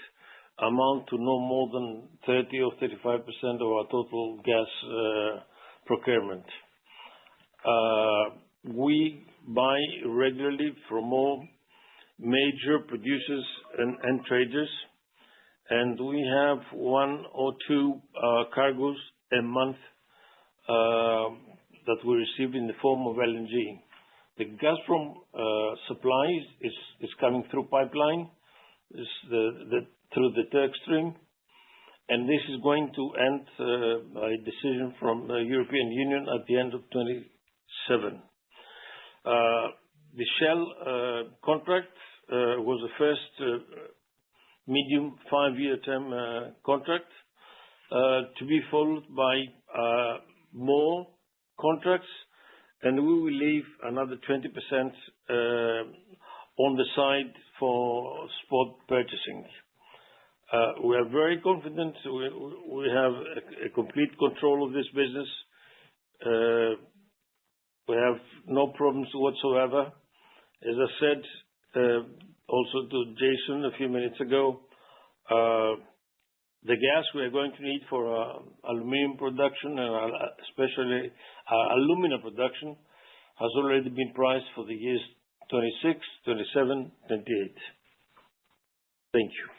amount to no more than 30 or 35% of our total gas procurement. We buy regularly from all major producers and traders, and we have one or two cargoes a month that we receive in the form of LNG. The Gazprom supply is coming through pipeline, through the Turk Stream, and this is going to end by decision from the European Union at the end of 2027. The Shell contract was the first medium 5-year term contract to be followed by more contracts, and we will leave another 20% on the side for spot purchasing. We are very confident. We have a complete control of this business. We have no problems whatsoever. As I said also to Jason a few minutes ago, the gas we are going to need for aluminum production and especially alumina production has already been priced for the years 26, 27, 28. Thank you.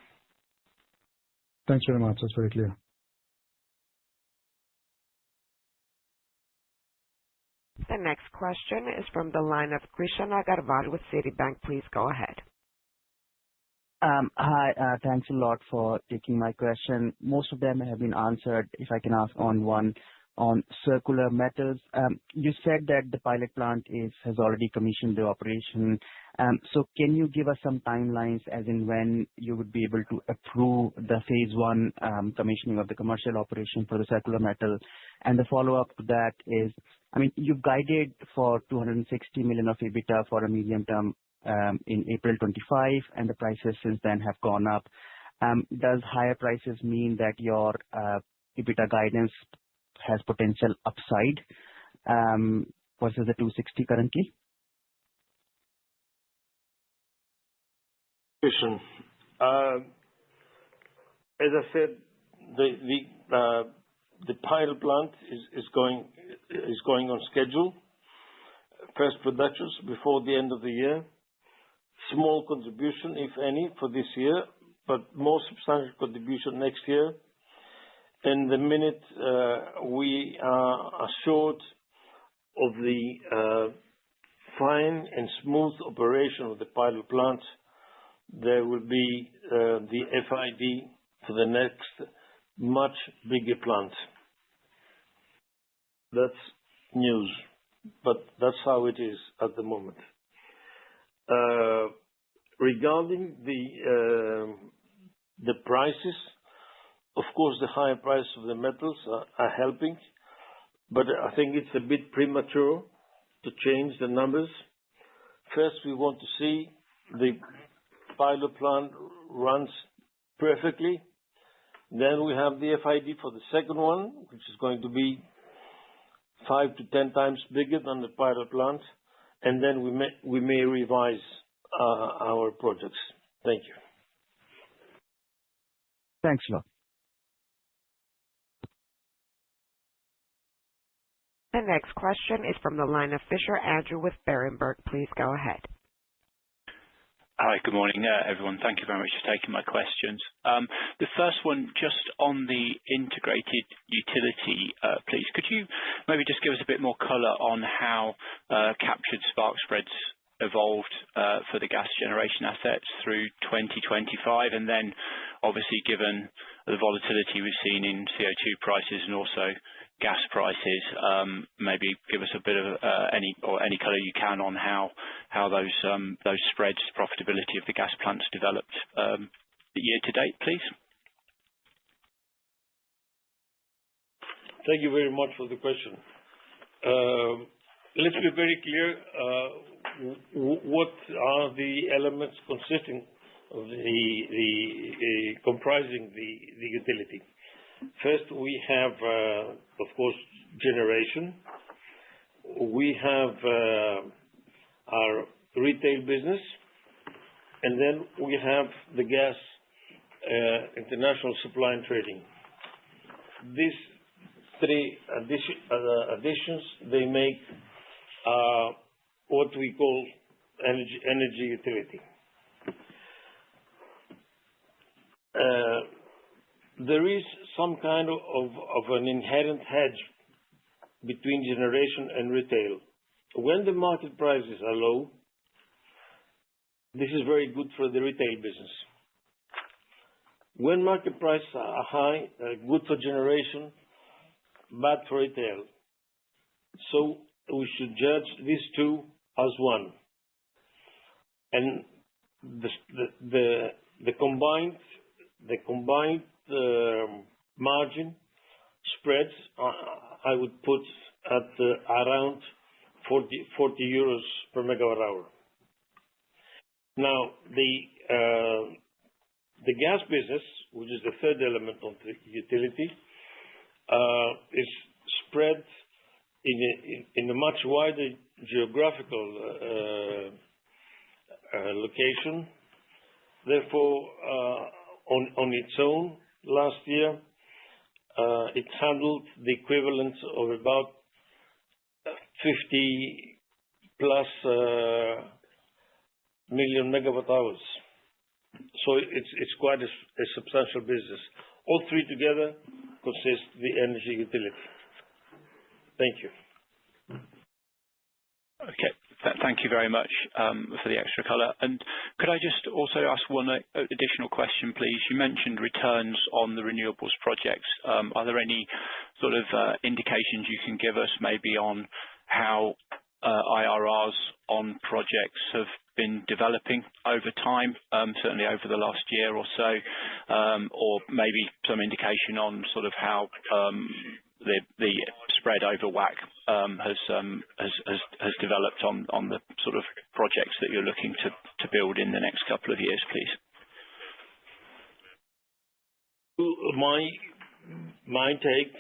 Thanks very much. That's very clear. The next question is from the line of Krishan Agarwal with Citibank. Please go ahead. Hi, thanks a lot for taking my question. Most of them have been answered. If I can ask one on circular metals. You said that the pilot plant has already commissioned the operation. So can you give us some timelines as in when you would be able to approve the phase 1 commissioning of the commercial operation for the circular metal? And the follow-up to that is, I mean, you've guided for 260 million of EBITDA for a medium term in April 25, and the prices since then have gone up. Does higher prices mean that your EBITDA guidance has potential upside versus the 260 currently? Listen, as I said, the pilot plant is going on schedule. First productions before the end of the year. Small contribution, if any, for this year, but more substantial contribution next year. And the minute we are assured of the fine and smooth operation of the pilot plant, there will be the FID for the next much bigger plant. That's news, but that's how it is at the moment. Regarding the prices, of course, the higher price of the metals are helping, but I think it's a bit premature to change the numbers. First, we want to see the pilot plant runs perfectly. Then we have the FID for the second one, which is going to be 5 to 10 times bigger than the pilot plant, and then we may revise our projects. Thank you. Thanks a lot. The next question is from the line of Fisher Andrew with Berenberg. Please go ahead. Hi, good morning, everyone. Thank you very much for taking my questions. The first one, just on the integrated utility, please. Could you maybe just give us a bit more color on how captured spark spreads evolved for the gas generation assets through 2025? And then obviously, given the volatility we've seen in CO2 prices and also gas prices, maybe give us a bit of any color you can on how those spreads, profitability of the gas plants developed year to date, please. Thank you very much for the question. Let's be very clear what are the elements consisting of comprising the utility. First, we have, of course, generation. We have our retail business, and then we have the gas international supply and trading. These three additions, they make what we call energy utility. There is some kind of an inherent hedge between generation and retail. When the market prices are low, this is very good for the retail business. When market prices are high, good for generation, bad for retail. So we should judge these two as one. And the combined margin spreads, I would put at around 40 euros per megawatt hour. Now, the gas business, which is the third element of the utility, is spread in a much wider geographical location. Therefore, on its own, last year, it handled the equivalent of about 50 plus million megawatt hours. So it's quite a substantial business. All three together consist the energy utility. Thank you. Okay. Thank you very much for the extra color. And could I just also ask one additional question, please? You mentioned returns on the renewables projects. Are there any sort of indications you can give us maybe on how IRRs on projects have been developing over time, certainly over the last year or so, or maybe some indication on sort of how the spread over WACC has developed on the sort of projects that you're looking to build in the next couple of years, please? My take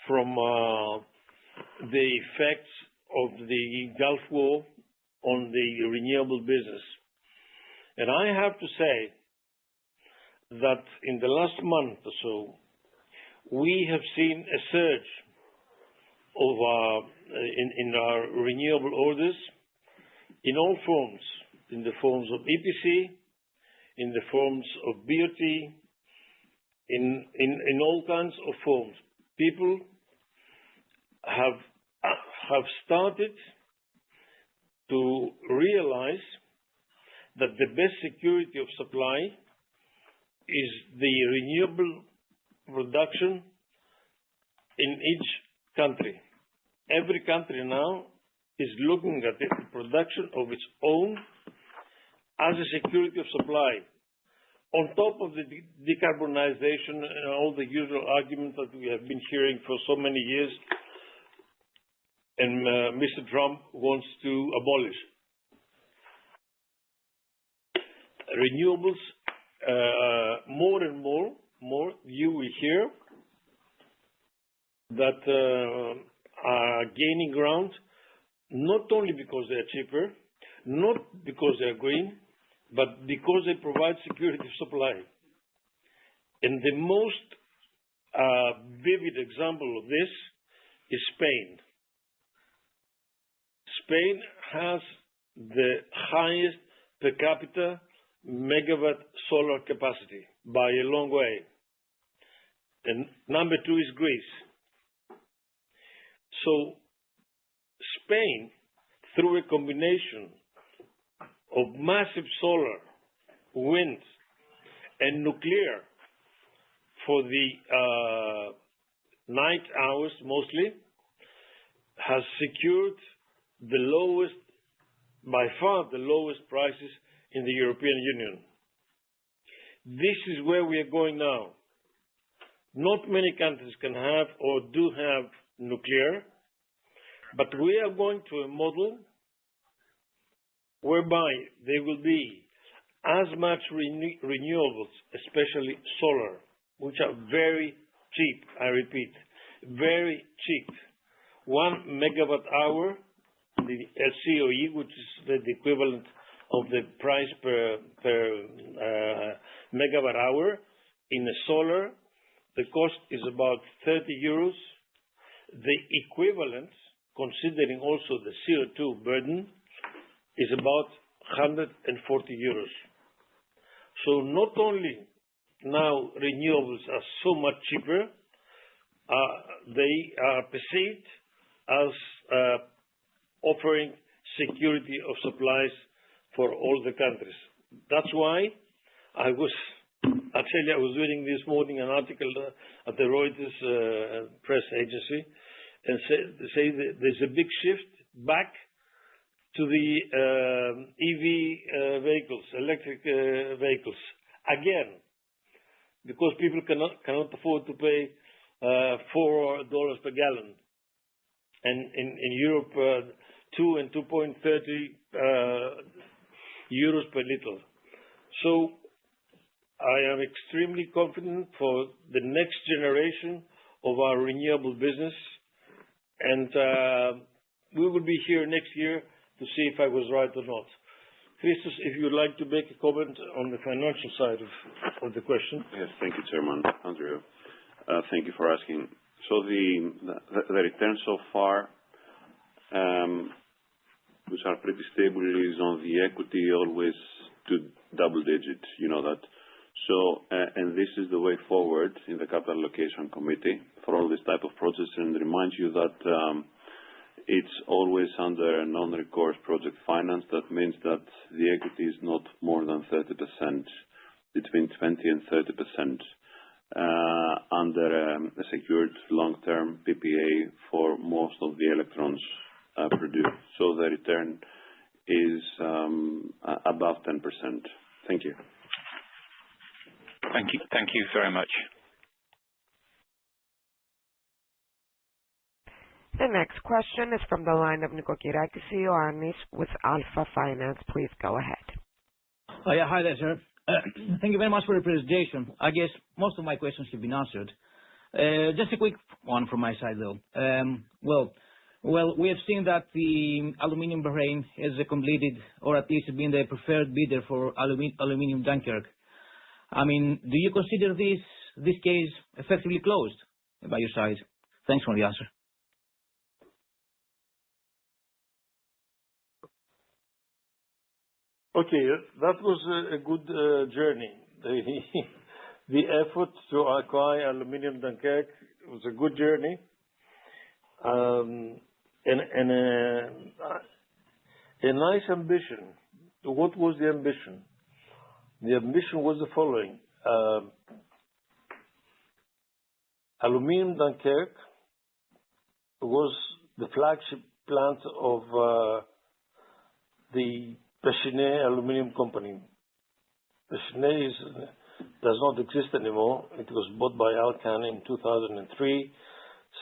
from the effects of the Gulf War on the renewable business. And I have to say that in the last month or so, we have seen a surge in our renewable orders in all forms, in the forms of EPC, in the forms of BOT, in all kinds of forms. People have started to realize that the best security of supply is the renewable production in each country. Every country now is looking at the production of its own as a security of supply. On top of the decarbonization and all the usual arguments that we have been hearing for so many years, and Mr. Trump wants to abolish. Renewables, more and more, you will hear that are gaining ground, not only because they are cheaper, not because they are green, but because they provide security of supply. And the most vivid example of this is Spain. Spain has the highest per capita megawatt solar capacity by a long way. And number two is Greece. So Spain, through a combination of massive solar, wind, and nuclear for the night hours mostly, has secured the lowest, by far the lowest prices in the European Union. This is where we are going now. Not many countries can have or do have nuclear, but we are going to a model whereby there will be as much renewables, especially solar, which are very cheap, I repeat, very cheap. 1 megawatt hour, the LCOE, which is the equivalent of the price per megawatt hour in a solar, the cost is about 30 euros. The equivalent, considering also the CO2 burden, is about 140 euros. So not only now renewables are so much cheaper, they are perceived as offering security of supplies for all the countries. That's why I was reading this morning an article at the Reuters press agency, and say that there's a big shift back to the EV vehicles, electric vehicles, again, because people cannot afford to pay $4 per gallon, and in Europe 2 and 2.30 euros per liter. So I am extremely confident for the next generation of our renewable business, and we will be here next year to see if I was right or not. Christos, if you would like to make a comment on the financial side of the question. Yes, thank you, Chairman. Andrew, thank you for asking. So the return so far, which are pretty stable, is on the equity always to double digit, you know that. So, and this is the way forward in the Capital Allocation Committee for all this type of projects, and remind you that it's always under non-recourse project finance. That means that the equity is not more than 30%, between 20 and 30%, under a secured long-term PPA for most of the electrons produced. So the return is above 10%. Thank you. Thank you. Thank you very much. The next question is from the line of Nikokirakis Ioannis with Alpha Finance. Please go ahead. Oh, yeah. Hi there, sir. Thank you very much for the presentation. I guess most of my questions have been answered. Just a quick one from my side, though. Well, we have seen that the Aluminium Bahrain has completed, or at least been the preferred bidder for Aluminium Dunkirk. I mean, do you consider this case effectively closed by your side? Thanks for the answer. Okay, that was a good journey. The effort to acquire Aluminium Dunkirk was a good journey, and a nice ambition. What was the ambition? The ambition was the following. Aluminium Dunkirk was the flagship plant of the Pechiney Aluminium Company. Pechiney does not exist anymore. It was bought by Alcan in 2003.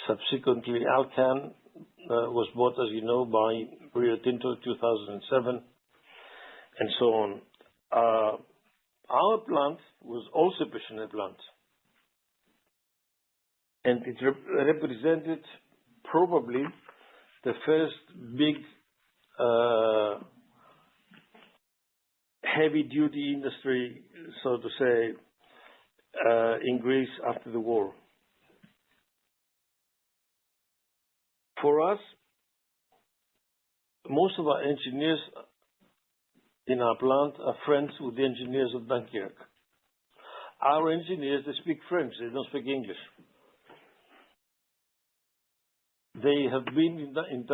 Subsequently, Alcan was bought, as you know, by Rio Tinto in 2007, and so on. Our plant was also a Pechiney plant, and it represented probably the first big heavy-duty industry, so to say, in Greece after the war. For us, most of our engineers in our plant are friends with the engineers of Dunkirk. Our engineers, they speak French, they don't speak English. They have been in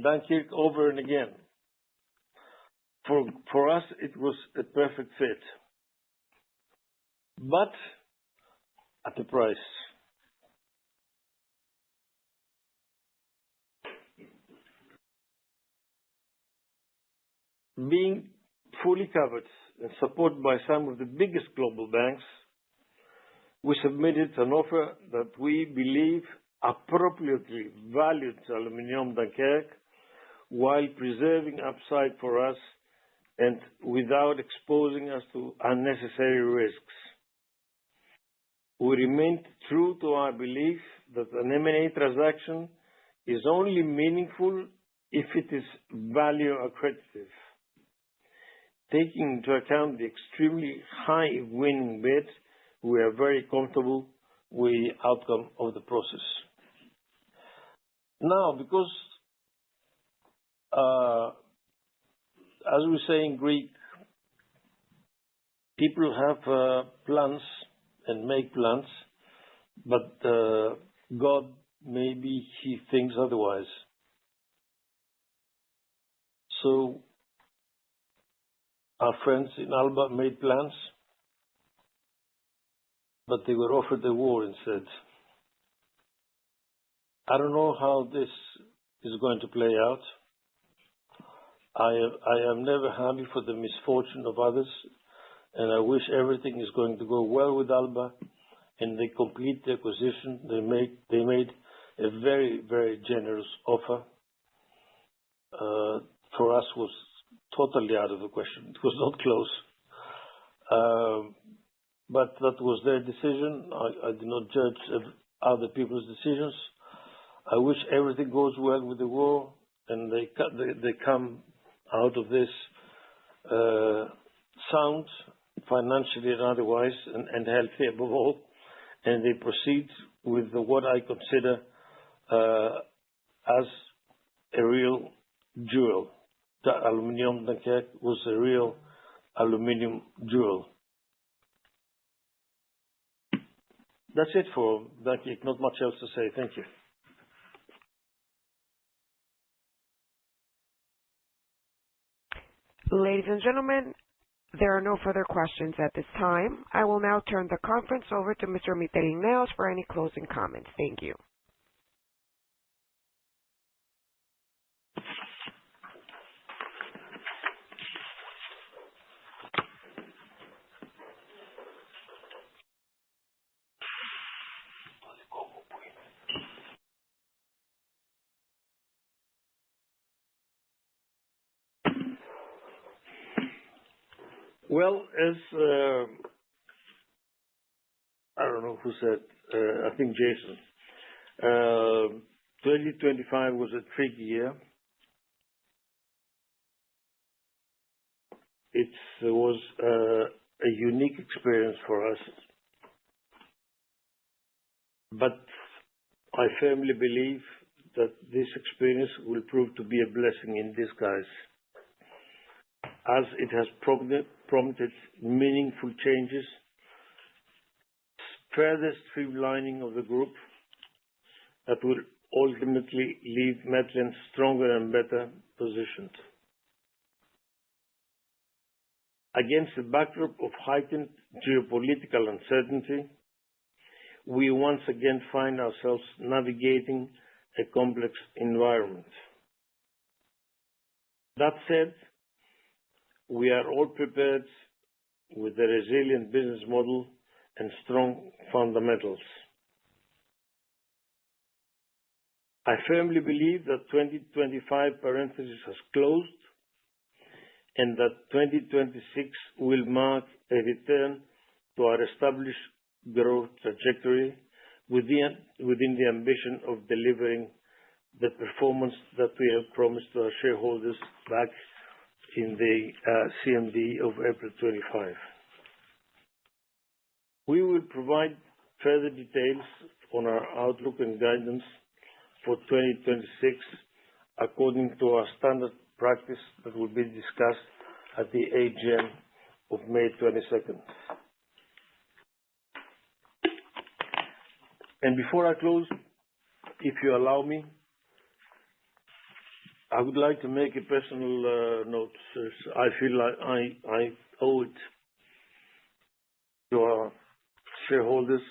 Dunkirk over and again. For us, it was a perfect fit. But at a price. Being fully covered and supported by some of the biggest global banks, we submitted an offer that we believe appropriately valued Aluminium Dunkirk while preserving upside for us and without exposing us to unnecessary risks. We remained true to our belief that an M&A transaction is only meaningful if it is value accretive. Taking into account the extremely high winning bid, we are very comfortable with the outcome of the process. Now, because, as we say in Greek, people have plans and make plans, but God, maybe he thinks otherwise. So, our friends in Alba made plans, but they were offered a war instead. I don't know how this is going to play out. I am never happy for the misfortune of others, and I wish everything is going to go well with Alba and they complete the acquisition. They made a very, very generous offer. For us was totally out of the question. It was not close. But that was their decision. I do not judge other people's decisions. I wish everything goes well with the war and they come out of this sound, financially and otherwise, and healthy above all, and they proceed with what I consider as a real jewel. The Aluminium Dunkirk was a real aluminium jewel. That's it for Dunkirk. Not much else to say. Thank you. Ladies and gentlemen, there are no further questions at this time. I will now turn the conference over to Mr. Metlen for any closing comments. Thank you. Well, as I don't know who said, I think Jason, 2025 was a tricky year. It was a unique experience for us, but I firmly believe that this experience will prove to be a blessing in disguise, as it has prompted meaningful changes, further streamlining of the group that will ultimately leave Metlen stronger and better positioned. Against the backdrop of heightened geopolitical uncertainty, we once again find ourselves navigating a complex environment. That said, we are all prepared with a resilient business model and strong fundamentals. I firmly believe that 2025 parenthesis has closed and that 2026 will mark a return to our established growth trajectory within the ambition of delivering the performance that we have promised to our shareholders back in the CMD of April 25. We will provide further details on our outlook and guidance for 2026 according to our standard practice that will be discussed at the AGM of May 22nd. And before I close, if you allow me, I would like to make a personal note. I feel like I owe it to our shareholders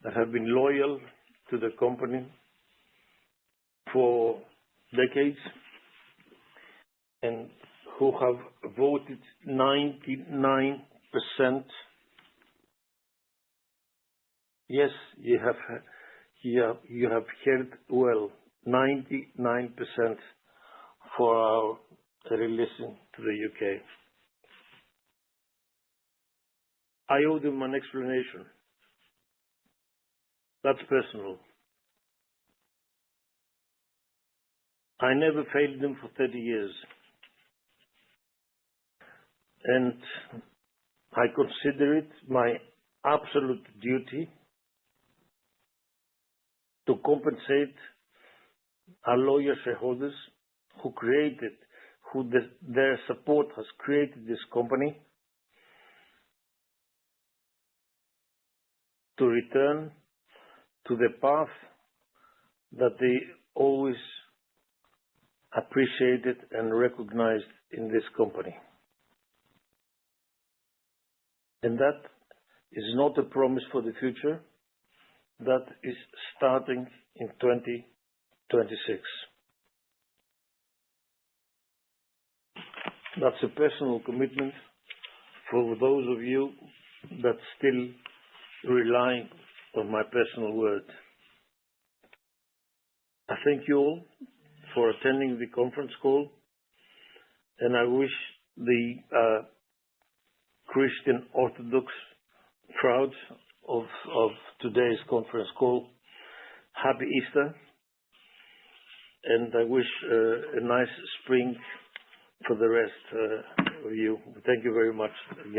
that have been loyal to the company for decades and who have voted 99%. Yes, you have heard well, 99% for our releasing to the UK. I owe them an explanation. That's personal. I never failed them for 30 years. And I consider it my absolute duty to compensate our loyal shareholders their support has created this company, to return to the path that they always appreciated and recognized in this company. And that is not a promise for the future. That is starting in 2026. That's a personal commitment for those of you that still rely on my personal word. I thank you all for attending the conference call, and I wish the Christian Orthodox crowd of today's conference call happy Easter, and I wish a nice spring for the rest of you. Thank you very much again.